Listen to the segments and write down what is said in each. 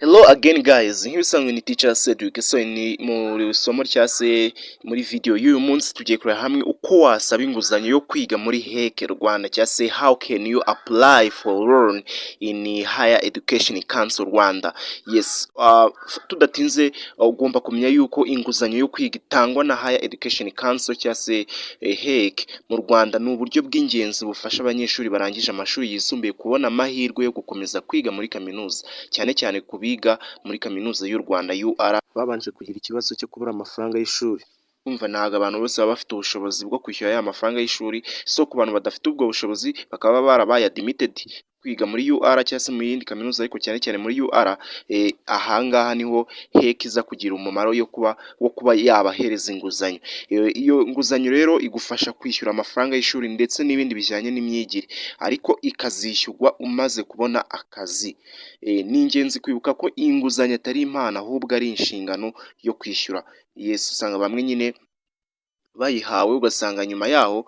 Hello again guys, nk'ibisanzwe ni teacher Cedric. So ni muri somo cyangwa se muri video y'uyu munsi tugiye kureba hamwe uko wasaba inguzanyo yo kwiga muri HEC Rwanda cyangwa se how can you apply for loan in Higher Education Council Rwanda. Yes, tudatinze ugomba kumenya yuko inguzanyo yo kwiga itangwa na Higher Education Council cyangwa se HEC mu Rwanda ni uburyo bw'ingenzi bufasha abanyeshuri barangije amashuri yisumbuye kubona amahirwe yo gukomeza kwiga muri kaminuza, cyane cyane ku biga muri kaminuza y'u Rwanda UR babanje kugira ikibazo cyo kubura amafaranga y'ishuri. Umva ntabwo abantu bose baba bafite ubushobozi bwo kwishyura ya mafaranga y'ishuri, so ku bantu badafite ubwo bushobozi bakaba barabaye admitted kwiga muri UR cyangwa se mu yindi kaminuza, ariko cyane cyane muri UR. Ahangaha niho HEC iza kugira umumaro wo kuba yabahereza inguzanyo. Iyo nguzanyo rero igufasha kwishyura amafaranga y'ishuri ndetse n'ibindi bijyanye n'imyigire, ariko ikazishyurwa umaze kubona akazi. Ni ingenzi kwibuka ko inguzanyo atari impano ahubwo ari inshingano yo kwishyura. Yes, usanga bamwe nyine bayihawe ugasanga nyuma yaho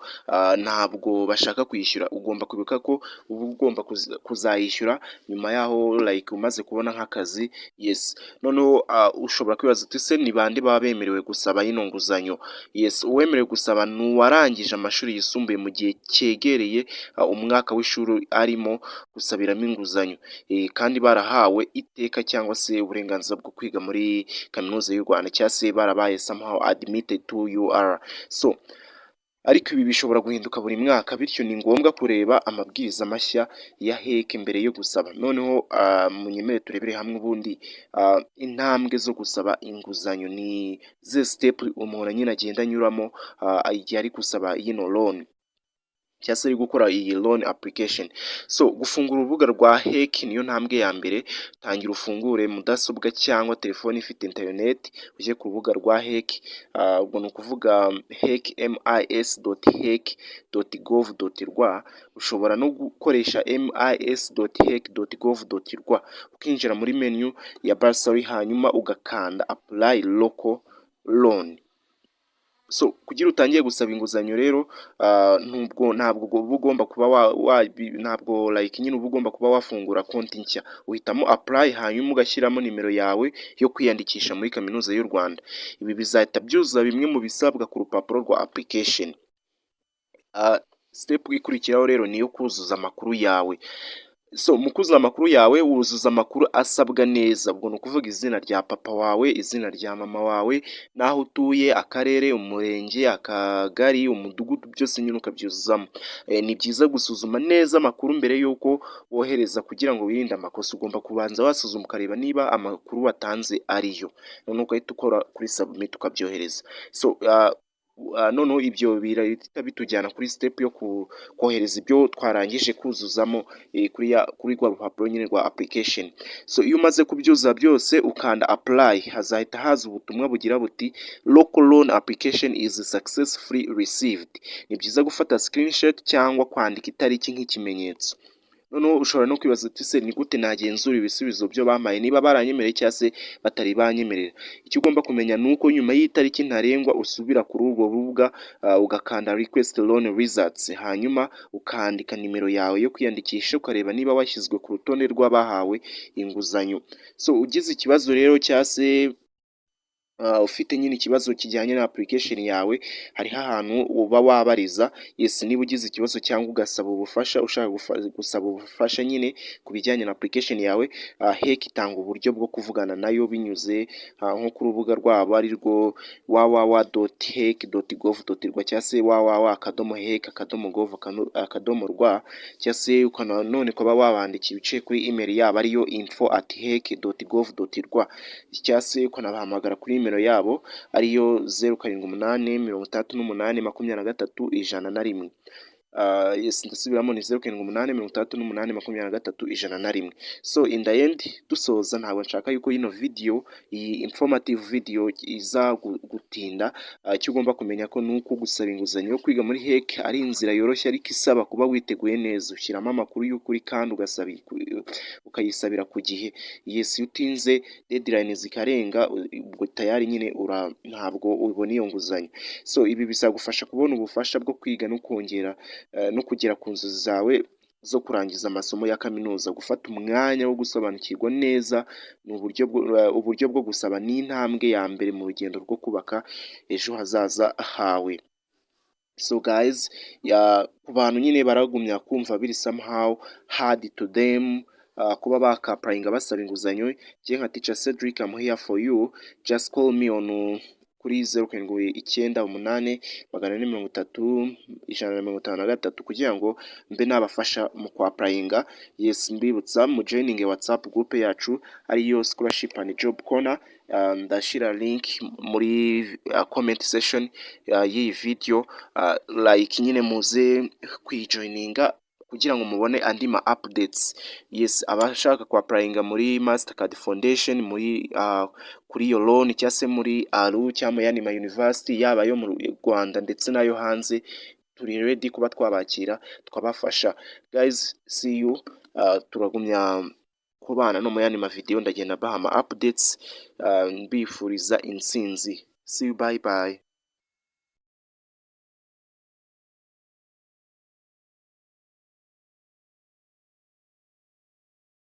ntabwo bashaka kwishyura. Ugomba kwibuka ko uba ugomba kuzayishyura nyuma yaho, like umaze kubona nk'akazi. Yes, noneho ushobora kwibaza uti se ni bande baba bemerewe gusaba ino nguzanyo? Yes, uwemerewe gusaba ni uwarangije amashuri yisumbuye mu gihe cyegereye umwaka w'ishuri arimo gusabiramo inguzanyo, kandi barahawe iteka cyangwa se uburenganzira bwo kwiga muri kaminuza y'u Rwanda cyangwa se barabaye somehow admitted to UR. So ariko ibi bishobora guhinduka buri mwaka, bityo ni ngombwa kureba amabwiriza mashya ya HEC mbere yo gusaba. Noneho munyemere turebere hamwe ubundi intambwe zo gusaba inguzanyo ni ze step umuntu nyine agenda anyuramo igihe ari gusaba yino loan cyangwa se ari gukora iyi loan application. So gufungura urubuga rwa HEC niyo ntambwe ya mbere. Tangira ufungure mudasobwa cyangwa telefone ifite internet, ujye ku rubuga rwa HEC. Ubwo ni ukuvuga mis.hec.gov.rw. ushobora no gukoresha mis.hec.gov.rw ukinjira muri menu ya bursary, hanyuma ugakanda apply local loan. So kugira utangiye gusaba inguzanyo rero ntabwo uba ugomba kuba ntabwo like nyine uba ugomba kuba wafungura konti nshya. Uhitamo apply hanyuma ugashyiramo nimero yawe yo kwiyandikisha muri kaminuza y'u Rwanda. Ibi bizahita byuzuza bimwe mu bisabwa ku rupapuro rwa application. Step ikurikiraho rero ni iyo kuzuza amakuru yawe. So mu kuzuza amakuru yawe wuzuza amakuru asabwa neza. Ubwo ni ukuvuga izina rya papa wawe, izina rya mama wawe, n'aho utuye, akarere, umurenge, akagari, umudugudu, byose nyine ukabyuzuzamo. Ni byiza gusuzuma neza amakuru mbere y'uko wohereza kugira ngo wirinde amakosa. Ugomba kubanza wasuzuma ukareba niba amakuru watanze ariyo, noneho ugahita ukora kuri submit ukabyohereza. So noneho ibyo birahita bitujyana kuri step yo kohereza ibyo twarangije kuzuzamo kuri rwa rupapuro nyine rwa application. So iyo umaze kubyuzuza byose ukanda apply, hazahita haza ubutumwa bugira buti local loan application is successfully received. Ni byiza gufata screenshot cyangwa kwandika itariki nk'ikimenyetso. Noneho ushobora no kwibaza uti se ni gute nagenzura ibisubizo byo bampaye, niba baranyemereye cyangwa se batari banyemerera? Icyo ugomba kumenya ni uko nyuma y'itariki ntarengwa usubira kuri urwo rubuga ugakanda request loan results, hanyuma ukandika nimero yawe yo kwiyandikisha, ukareba niba washyizwe ku rutonde rw'abahawe inguzanyo. So ugize ikibazo rero cyangwa se ufite nyine ikibazo kijyanye na application yawe, hariho ahantu uba wabariza. Yes, niba ugize ikibazo cyangwa ugasaba ubufasha, ushaka gusaba ubufasha nyine ku bijyanye na application yawe, HEC itanga uburyo bwo kuvugana nayo binyuze nko ku rubuga rwabo ari rwo www.hec.gov.rw cyangwa se www.hec.gov.rw cyangwa se none ukaba wabandikira uciye kuri email yabo ariyo info@hec.gov.rw cyangwa se ukanabahamagara kuri nimero yabo ariyo 0783823101. Yes, ndasubiramo ni 0783823101. So in the end dusoza, ntabwo nshaka yuko ino video, iyi informative video iza gutinda. Icyo ugomba kumenya ko nuko gusaba inguzanyo yo kwiga muri HEC ari inzira yoroshye ariko isaba kuba witeguye neza. Ushyiramo amakuru y'ukuri kandi ukayisabira ku gihe. Yes, iyo utinze deadline zikarenga ubwo tayari nyine ntabwo ubona iyo nguzanyo. So ibi bizagufasha kubona ubufasha bwo kwiga no kongera no kugera ku nzozi zawe zo kurangiza amasomo ya kaminuza. Gufata umwanya wo gusobanukirwa neza ni uburyo bwo gusaba n'intambwe ya mbere mu rugendo rwo kubaka ejo hazaza hawe. So guys, ku bantu nyine baragumya kumva biri somehow hard to them, kuba bakaprayinga basaba inguzanyo, njye nka Teacher Cedric I'm here for you, just call me on kuri 0798 430 153 kugira ngo mbe nabafasha mu kwaprayinga. Yes, mbibutsa mu joining WhatsApp group yacu ariyo Scholarship and Job Corner. Ndashira link muri comment section y'iyi video, like nyine muze kwijoininga kugira ngo mubone andi ma updates. Yes, abashaka kwaprayinga muri Mastercard Foundation, muri kuri iyo loan cyangwa se muri ALU cyangwa yani ma university yaba yo mu Rwanda ndetse nayo hanze, turi ready kuba twabakira twabafasha. Guys, see you. Turagumya kubana no mu yandi ma video, ndagenda baha ama updates, mbifuriza intsinzi. See you, bye bye.